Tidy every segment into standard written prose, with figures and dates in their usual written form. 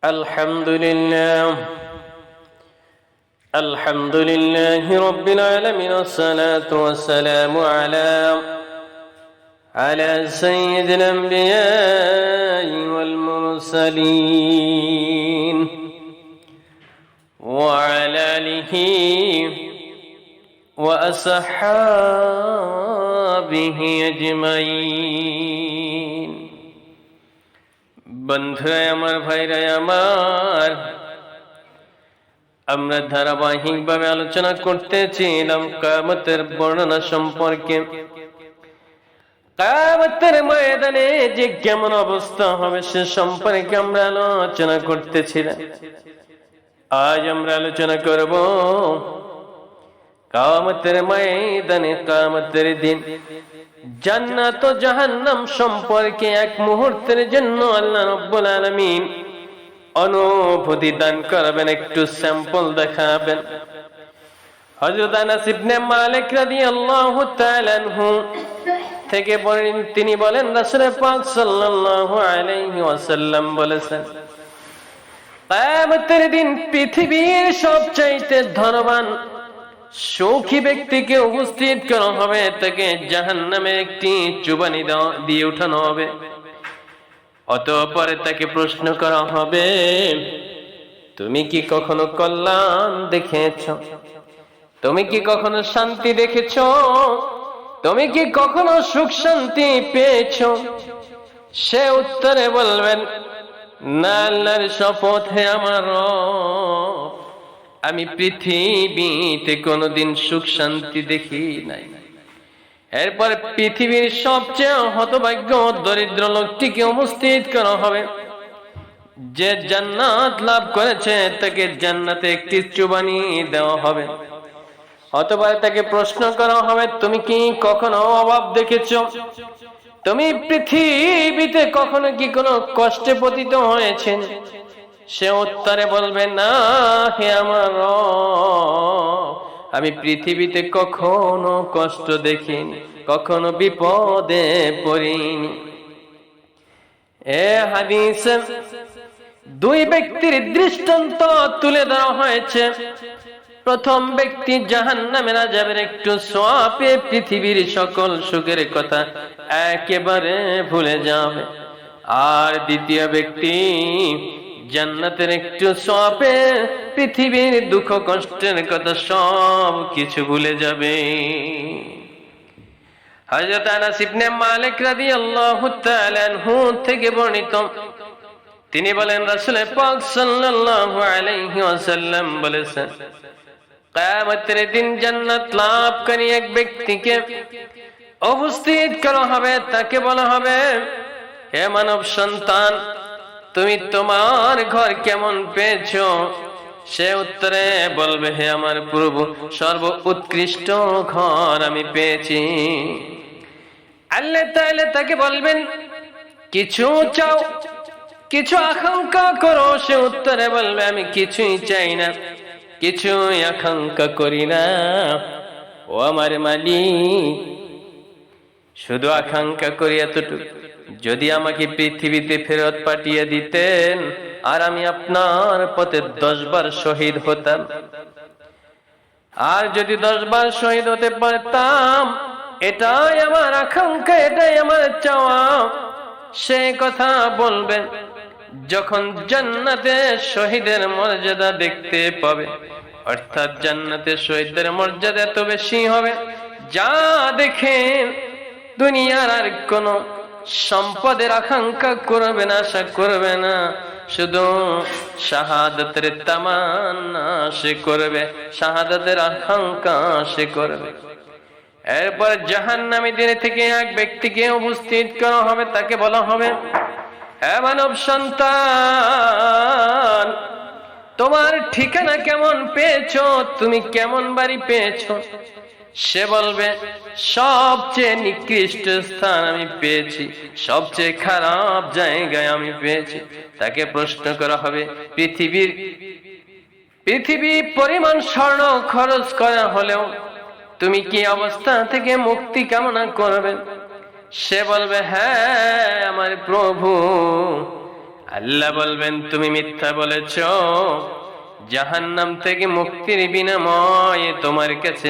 الحمد لله رب العالمين، والصلاة والسلام على سيد الأنبياء والمرسلين وعلى آله وأصحابه أجمعين। বন্ধুরা আমার, ভাইরা আমার, আমরা ধারাবাহিকভাবে আলোচনা করতেছিলাম কিয়ামতের বর্ণনা সম্পর্কে। কিয়ামতের ময়দানে যে কেমন অবস্থা হবে সে সম্পর্কে আমরা আলোচনা করতেছিলাম। আজ আমরা আলোচনা করব কিয়ামতের ময়দানে, কিয়ামতের দিন জান্নাত ও জাহান্নাম সম্পর্কে এক মুহূর্তের জন্য আল্লাহ রাব্বুল আলামিন অনুভূতি দান করবেন, একটু স্যাম্পল দেখাবেন। হযরত আনাস ইবনে মালিক রাদিয়াল্লাহু তাআলা আনহু থেকে বলেন, তিনি বলেন রাসূল পাক সাল্লাল্লাহু আলাইহি ওয়াসাল্লাম বলেছেন, কিয়ামতের দিন পৃথিবীর সবচাইতে ধনবান সুখী ব্যক্তিকে উপস্থিত করা হবে, তাকে জাহান্নামে একটি চুবানি দিয়ে উঠানো হবে। অতঃপর তাকে প্রশ্ন করা হবে, তুমি কি কখনো কল্যাণ দেখেছ? তুমি কি কখনো শান্তি দেখেছ? তুমি কি কখনো সুখ শান্তি পেয়েছ? সে উত্তরে বলবেন, না, আল্লাহর শপথ, হে আমার রব, আমি পৃথিবীতে কোনোদিন সুখ শান্তি দেখি নাই। এরপর পৃথিবীর সবচেয়ে হতভাগ্য দরিদ্র লোকটিকে উপস্থিত করা হবে, যে জান্নাত লাভ করেছে, তাকে জান্নাতে একটি চুবানি দেওয়া হবে। অথবা তাকে প্রশ্ন করা হবে, তুমি কি কখনো অভাব দেখেছো? তুমি পৃথিবীতে কখনো কি কোনো কষ্টে পতিত হয়েছেন? সে উত্তরে বলবে, না হে আমার রব, আমি পৃথিবীতে কখনো কষ্ট দেখিনি, কখনো বিপদে পড়িনি। এ হাদিসে দুই ব্যক্তির দৃষ্টান্ত তুলে দেওয়া হয়েছে। প্রথম ব্যক্তি জাহান্নামের আযাবের একটু ছোঁয়া পেয়ে পৃথিবীর সকল সুখের কথা একেবারে ভুলে যাবে। আর দ্বিতীয় ব্যক্তি জান্নাতের একটু ছোঁয়া পেয়ে পৃথিবীর দুঃখ কষ্টের কথা সব কিছু ভুলে যাবে। হযরত আনাস ইবনে মালিক রাদিয়াল্লাহু তাআলা আনহু থেকে বর্ণিত, তিনি বলেন রাসূল পাক সাল্লাল্লাহু আলাইহি ওয়াসাল্লাম বলেছেন, কিয়ামতের দিন জান্নাত লাভকারী এক ব্যক্তিকে উপস্থিত করা হবে। তাকে বলা হবে, হে মানব সন্তান, তুমি তোমার ঘর কেমন পেয়েছো? সে উত্তরে বলবে, হে আমার প্রভু, সর্ব উৎকৃষ্ট ঘর আমি পেয়েছি। আল্লাহ তাআলা তাকে বলবেন, কিছু চাও, কিছু আকাঙ্ক্ষা করো। সে উত্তরে বলবে, আমি কিছুই চাই না, কিছুই আকাঙ্ক্ষা করি না। ও আমার মালিক, শুধু আকাঙ্ক্ষা করি এতটুকু, যদি আমাকে পৃথিবীতে ফেরত পাঠিয়ে দিতেন আর আমি আপনার পথে 10 বার শহীদ হতাম, আর যদি 10 বার শহীদ হতে পারতাম, এটাই আমার আকাঙ্ক্ষা, এটাই আমার চাওয়া। সে কথা বলবেন যখন জান্নাতে শহীদের মর্যাদা দেখতে পাবে, অর্থাৎ জান্নাতে শহীদদের মর্যাদা এত বেশি হবে যা দেখে দুনিয়ার আর কোন সম্পদের আকাঙ্ক্ষা করবে না, আশা করবে না, শুধু শাহাদাতের তামান্না সে করবে, শাহাদাতের আকাঙ্ক্ষা সে করবে। এরপর জাহান্নামীদের থেকে এক ব্যক্তিকে উপস্থিত করা হবে, তাকে বলা হবে, হে মানব সন্তান, তোমার ঠিকানা কেমন পেয়েছো? তুমি কেমন বাড়ি পেয়েছো? সে বলবে, সবচেয়ে নিকৃষ্ট স্থান আমি পেয়েছি, সবচেয়ে খারাপ জায়গায় আমি পেয়েছি। তাকে প্রশ্ন করা হবে, পৃথিবী পরিমাণ স্বর্ণ খরচ করা হলেও তুমি কি অবস্থা থেকে মুক্তি কামনা করবে? সে বলবে, হ্যাঁ আমার প্রভু, আল্লাহ বলবেন তুমি মিথ্যা বলেছ, জাহান্নাম থেকে মুক্তির বিনিময়ে তোমার কাছে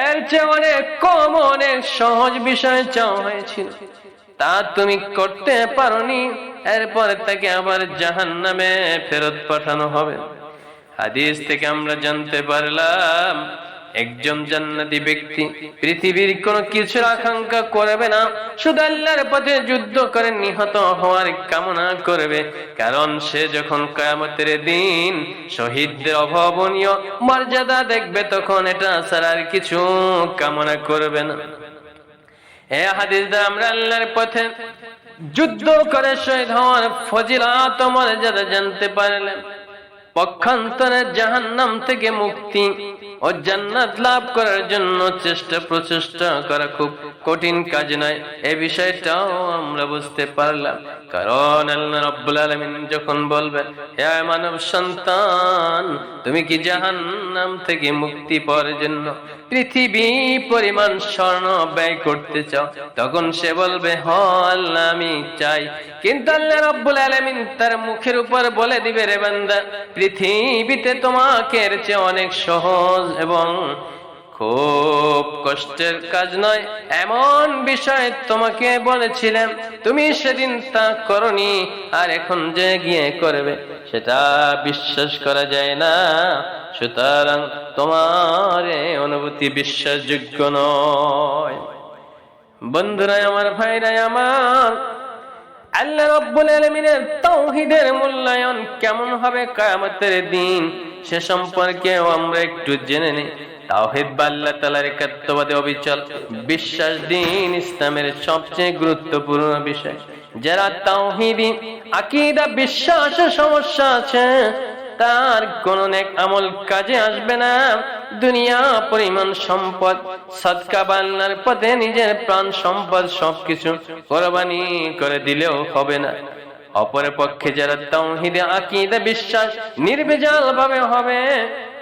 এর চেয়ে অনেক কম অনেক সহজ বিষয় চাওয়া হয়েছিল, তা তুমি করতে পারোনি। এরপরে তাকে আবার জাহান্নামে ফেরত পাঠানো হবে। হাদিস থেকে আমরা জানতে পারলাম একজন জান্নাতি ব্যক্তি পৃথিবীর কোনো কিছুর আকাঙ্ক্ষা করবে না, শুধু আল্লাহর পথে যুদ্ধ করে নিহত হওয়ার কামনা করবে। কারণ সে যখন কিয়ামতের দিন শহীদদের অভাবনীয় মর্যাদা দেখবে, তখন এটা ছাড়া আর কিছু কামনা করবে না। এই হাদিস দ্বারা আমরা আল্লাহর পথে যুদ্ধ করে শহীদ হওয়ার ফজিলত ও মর্যাদা জানতে পারলাম। পক্ষান্তরে জাহান্নাম থেকে মুক্তি ও জান্নাত লাভ করার জন্য প্রচেষ্টা করা খুব কঠিন কাজ নয়, এই বিষয়টাও আমরা বুঝতে পারলাম। কারণ আল্লাহ রাব্বুল আলামিন যখন বলবেন, হে মানব সন্তান, তুমি কি জাহান্নাম থেকে মুক্তি পাওয়ার জন্য পৃথিবী পরিমাণ স্বর্ণ ব্যয় করতে চাও? তখন সে বলবে, হ্যাঁ আল্লাহ আমি চাই। কিন্তু আল্লাহ রাব্বুল আলামিন তার মুখের উপর বলে দিবে, রে বান্দা, পৃথিবীতে তোমাকে এর চেয়ে অনেক সহজ এবং খুব কষ্টের কাজ নয় এমন বিষয় তোমাকে বলেছিলাম, তুমি সেদিন তা করনি, আর এখন যে গিয়ে করবে সেটা বিশ্বাস করা যায় না। সুতরাং তোমার এই অনুভূতি বিশ্বাসযোগ্য নয়। বন্ধুরা আমার, ভাইরা আমার, আল্লাহ রাব্বুল আলামিনের তাওহীদের মূল্যায়ন কেমন হবে কিয়ামতের দিন, সে সম্পর্কেও আমরা একটু জেনে নিই। তাওহীদ বা আল্লাহ তাআলার একাত্মবাদে অবিচল বিশ্বাস দিন ইসলামের সবচেয়ে গুরুত্বপূর্ণ বিষয়। যারা তাওহীদি আকীদা বিশ্বাসে সমস্যা আছে, তার কোন নেক আমল কাজে আসবে না। দুনিয়া পরিমাণ সম্পদ, সদকা বা আল্লাহর পথে নিজের প্রাণ সম্পদ সবকিছু কোরবানি করে দিলেও হবে না। অপরপক্ষে যারা তাওহীদে আকীদা বিশ্বাস নির্ভেজাল ভাবে হবে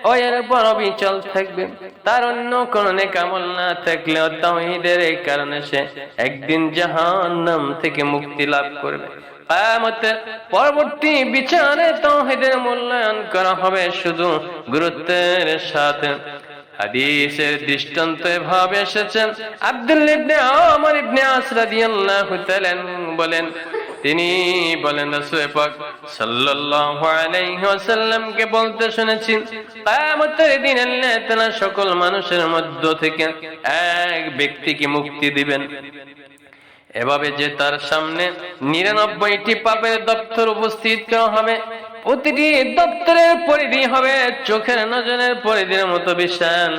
ও এর উপর অবিচল থাকবে, তার অন্য কোন নেক আমল না থাকলেও তাওহীদের এই কারণে সে একদিন জাহান্নাম থেকে মুক্তি লাভ করবে। কিয়ামতের পরবর্তী বিচারে তাওহীদের মূল্যায়ন করা হবে শুধু গুরুত্বের সাথে। হাদিসের দৃষ্টান্ত এভাবে এসেছে, আব্দুল্লাহ ইবনে আমর ইবনে আস রাদিয়াল্লাহু তাআলা বলেন, তিনি বলেন রাসূল পাক সাল্লাল্লাহু আলাইহি ওয়াসাল্লামকে বলতে শুনেছি, কিয়ামতের দিন আল্লাহ তাআলা সকল মানুষের মধ্য থেকে এক ব্যক্তিকে মুক্তি দিবেন, এভাবে যে তার সামনে 99টি পাপের দপ্তর উপস্থিত করা হবে। প্রতিটি দপ্তরের পরিধি হবে চোখের নজরের পরিধির মতো বিশাল।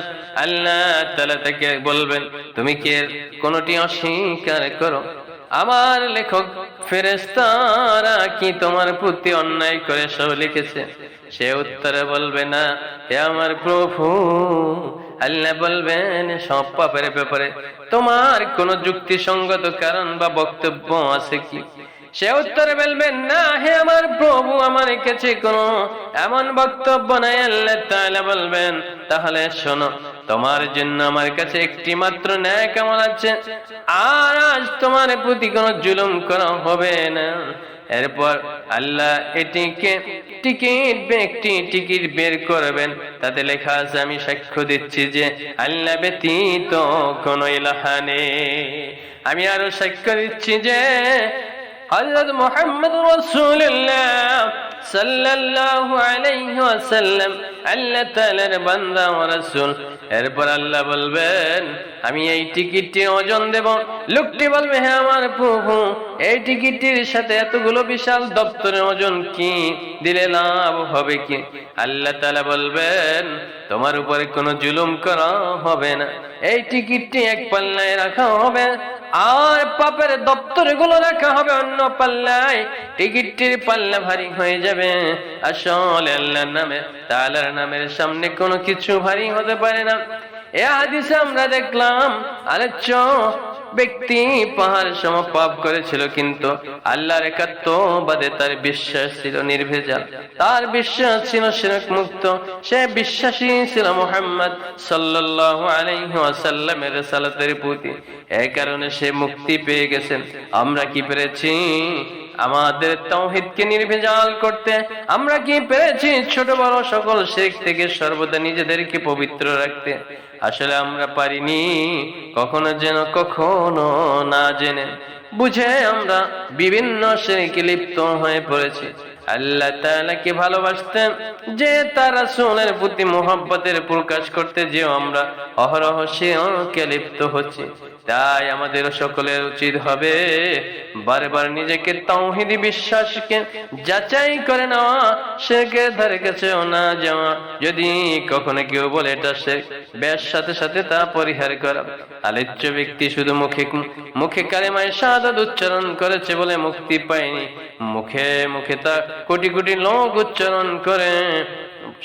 আল্লাহ তাআলা তাকে বলবেন, তুমি কি এর কোনটি অস্বীকার করো? আমার লেখক ফেরেশতারা কি তোমার প্রতি অন্যায় করে সব লিখেছে? সে উত্তরে বলবে, না হে আমার প্রভু। আল্লাহ বলবেন, সব পাপের ব্যাপারে তোমার কোন যুক্তিসঙ্গত কারণ বা বক্তব্য আছে কি? সে উত্তরে বলবেন, না হে আমার প্রভু, আমার কাছে কোনো এমন বক্তব্য নাই। আল্লাহ তাআলা বলবেন, তাহলে শোনো, তোমার জন্য আমার কাছে একটি মাত্র নেক আমল আছে, আর আজ তোমার প্রতি কোনো জুলুম করা হবে না। এরপর আল্লাহ এটিকে টিকিট বের করবেন, তাতে লেখা আছে, আমি সাক্ষ্য দিচ্ছি যে আল্লাহ ব্যতীত কোনো ইলাহ নেই। আমি আরো সাক্ষ্য দিচ্ছি যে হযরত মুহাম্মদ রাসূলুল্লাহ সাল্লাল্লাহু আলাইহি ওয়াসাল্লাম আল্লাহ তাআলার বান্দা ও রাসূল। এরপর আল্লাহ বলবেন, আমি এই টিকিটটির ওজন দেব। লোকটি বলবে, হে আমার প্রভু, এই টিকিটটির সাথে এতগুলো বিশাল দপ্তরের ওজন কি দিলে লাভ হবে কি? আল্লাহ তাআলা বলবেন, তোমার উপরে কোনো জুলুম করা হবে না। এই টিকিটটি এক পাল্লায় রাখা হবে, আর পাপের দপ্তর গুলো রাখা হবে অন্য পাল্লায়। টিকিটটির পাল্লা ভারী হয়ে যাবে। আসলে আল্লাহর নামে, তাআলার নামের সামনে কোনো কিছু ভারী হতে পারে না। এই হাদিসে আমরা দেখলাম, আলোচ্য ব্যক্তি পাহাড় সম পাপ করেছিল, কিন্তু আল্লাহর একাত্মবাদে তার বিশ্বাস ছিল নির্ভেজাল, তার বিশ্বাস ছিল শিরক মুক্ত। সে বিশ্বাসী ছিল মুহাম্মদ সাল্লাল্লাহু আলাইহি ওয়াসাল্লামের রিসালাতের প্রতি। এই কারণে সে মুক্তি পেয়ে গেছেন। আমরা কি পেরেছি? আমাদের তাওহীদকে নির্ভেজাল করতে? আমরা কি পেরেছি ছোট বড় সকল শিরক থেকে সর্বদা নিজেদেরকে পবিত্র রাখতে? আসলে আমরা পারিনি। কখনো না জেনে বুঝে আমরা বিভিন্ন শিরকে লিপ্ত হয়ে পড়েছি। আল্লাহ তাআলাকে ভালোবাসতে যে তার রাসূলের প্রতি মুহাব্বতের প্রকাশ করতে যে আমরা অহরহ শিরকে লিপ্ত হচ্ছি। তাই আমাদের সকলের উচিত হবে বারবার নিজেকে তাওহীদি বিশ্বাসকে যাচাই করে নেওয়া, শিরকের ধারে কাছেও না যাওয়া। যদি কখনো কেউ বলে এটা শিরক, বেশ সাথে সাথে তা পরিহার করা। আলেচ্য ব্যক্তি শুধু মুখে কালেমায়ে শাহাদাত উচ্চারণ করেছে বলে মুক্তি পায়নি, মুখে মুখে তা কোটি কোটি লোক উচ্চারণ করে।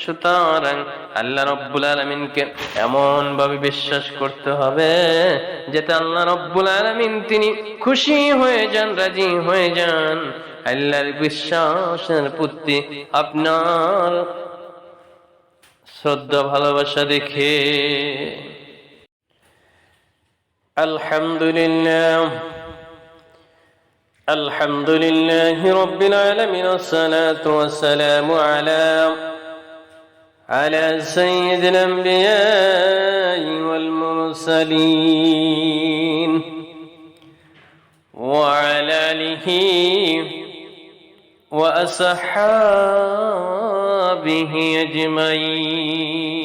সুতরাং আল্লাহ রাব্বুল আলামিনকে এমন ভাবে বিশ্বাস করতে হবে যাতে আল্লাহ রাব্বুল আলামিন তিনি খুশি হয়ে যান, রাজি হয়ে যান। আল্লাহর বিশ্বাসের প্রতি আপনার শ্রদ্ধা ভালোবাসা দেখে আলহামদুলিল্লাহ রাব্বিল আলামিন। والصلاة والسلام على سيد الأنبياء والمرسلين وعلى آله وأصحابه أجمعين।